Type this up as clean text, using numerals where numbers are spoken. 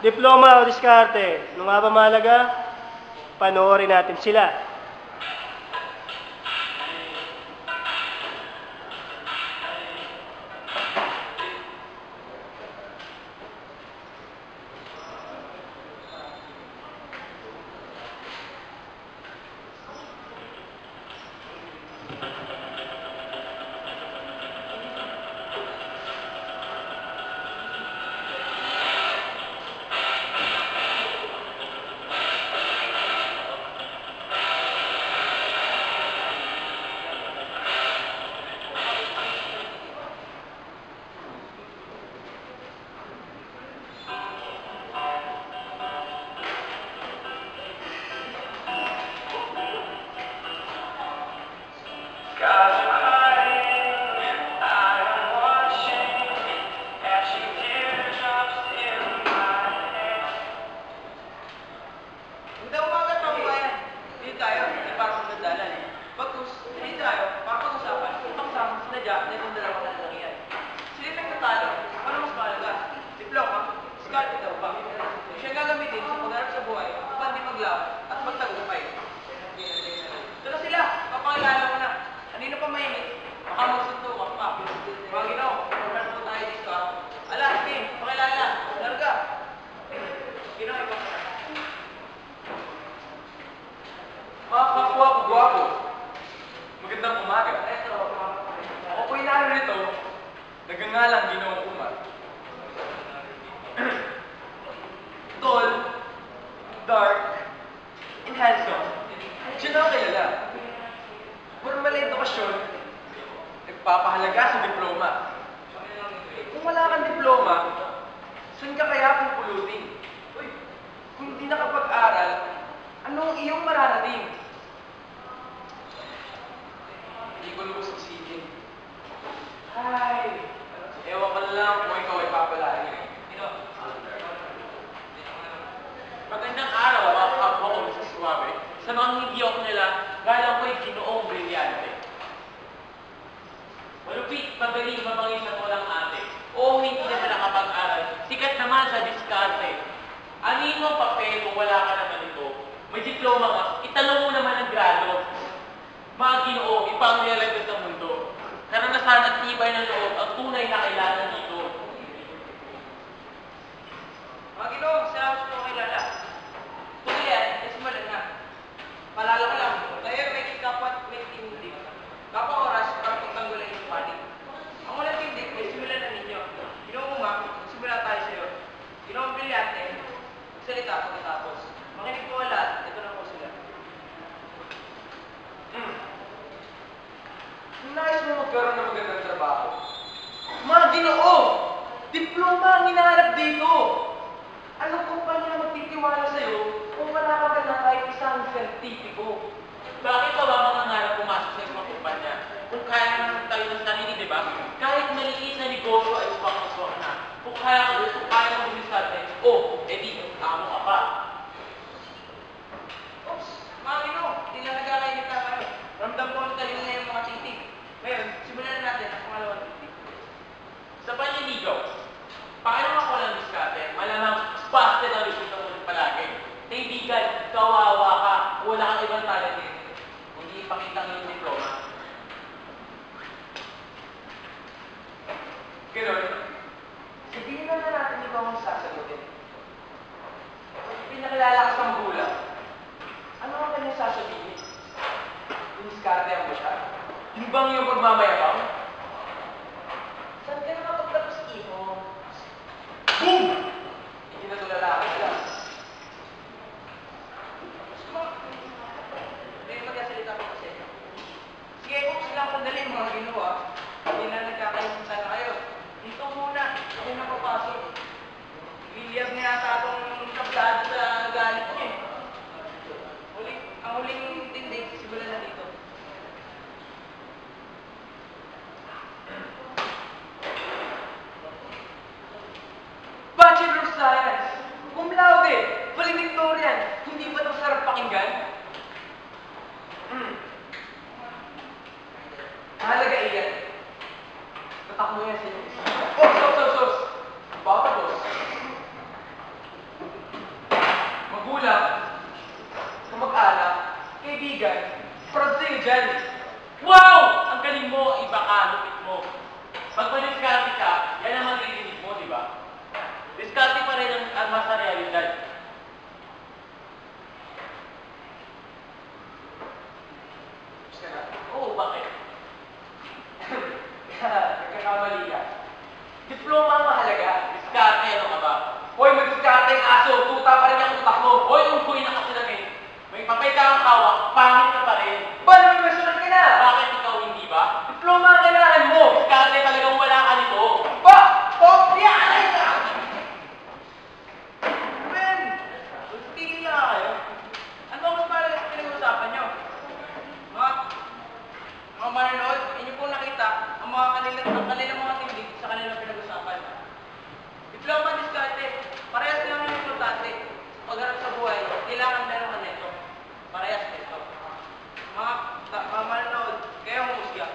Diploma o diskarte? Ano nga ba mahalaga? Panoorin natin sila. Mga kapwa ko gwapo. Magandang umaga. Ako po'y narito, nagangalang Ginoong Umar. Tall, dark, and handsome. Diyan ako kilala. Formal na edukasyon, nagpapahalaga sa diploma. Kung wala kang diploma, saan ka kaya pupulutin? Uy, kung hindi nakapag-aral, anong iyong mararating? Hindi ko lubos isipin. Ay, ewan ko na lang kung ikaw ay papalain. Magandang araw, mga kapwa ko sa Suwabe. Sa mga hindi ako nila, galang ko'y Ginoong Brilyante. Malupit, magaling, mabangis at walang ate. Oo, hindi na siya nakapag-aral. Sikat naman sa diskarte. Anino ang papel kung wala ka naman ito? May diploma ka, itanong mo naman ang grado. Mga Ginoo, ipangrealidad ng mundo. Karanasan at tibay ng loob ang tunay na kailangan dito. Mga Ginoo, salamat sa mga kilala. Tuloy yan, nasimulan na. Palala ko lang, kayo may dapat may tindig. Kapag oras para pagtanggulan yung panig. Ang walang tindig, may simulan na ninyo. Ginoong Umar, simula tayo sa'yo. Ginoong Brilyante, magsalita pagkatapos. Makinig po lahat, ito na po sila. Kung nais mo magkaroon ng magandang trabaho, mga Ginoo, diploma ang hinahanap dito. Ano kung paano na magtitiwala sa'yo kung wala ka na kahit isang sertipiko? Bakit pa ba mangangarap pumasok sa isang kumpanya? Kung kaya naman tayo ng sarili, di ba? Kahit maliit na negosyo ay upang-uswak na. Kung kaya mo bumisate, edi, tamo ka pa. Oops, mga Ginoo, hindi na nagkakainita kayo. Ramdam ko ang talino na yung mga titig. Ngayon, simulan na natin ang pangalawang titig. Sa panliligaw, paano ako ng diskarte? Malamang busted ang resulta mo rin palagi. Kaibigan, kawawa ka, wala kang ibang talent eh. Hindi ipakita ng iyong diploma. Ganon, sabihin na natin ikaw ang sasagutin. Pinakilala ka sa magulang. Ano ang kanyang sasabihin? Diniskartehan mo siya? Libang yung pagmamayabang? Saan ka nakapagtapos, iho? Boom! Hindi na tulala ka sila. May magkasalita ko sa inyo. Sige, oops lang sandali mga Ginoo ah. Hindi na nagkakainita na kayo. Dito muna, ako na papasok. Liliyab niya yata itong tablado sa galit niya eh. Ang huling tindig, simulan na dito. Bachelor of Science! Cum laude! Valedictorian! Hindi ba ito sarap pakinggan? Mahalaga iyan. Tatak mo yan sa inyong isa. Sos! Baka boss. magulang, kamag-anak, kaibigan, proud sa'yo dyan. Wow! Ang galing mo, iba ka, lupit mo. Pag madiskarte ka, yan ang maririnig mo, di ba? Diskarte pa rin ang armas sa realidad. Gusto ka na? Oo, bakit? Nagkakamali ka. Diploma ang mahalaga. Diskarte, ano ka ba? Hoy, mag-diskarte ang aso. Tuta pa rin ang utak mo. Hoy, unggoy na kasi lang eh. May papel ka ang hawak, pangit ka pa rin. Ba, naman masunod ka na? Bakit ikaw hindi ba? Diploma ang kailangan mo. Diskarte talagang wala ka nito. Ba! Kopya ka na! Ben! Tigil na kayo. Ano ba mas mahalaga sa pinag-uusapan nyo? Mga manonood, inyo pong nakita ang kanilang mga tindig sa kanilang pinag-usapan. Diploma, diskarte, parehas lang yung importante. Pagharap sa buhay, kailangan meron ka nito. Parehas nito. Mga manonood, kayo ang musga.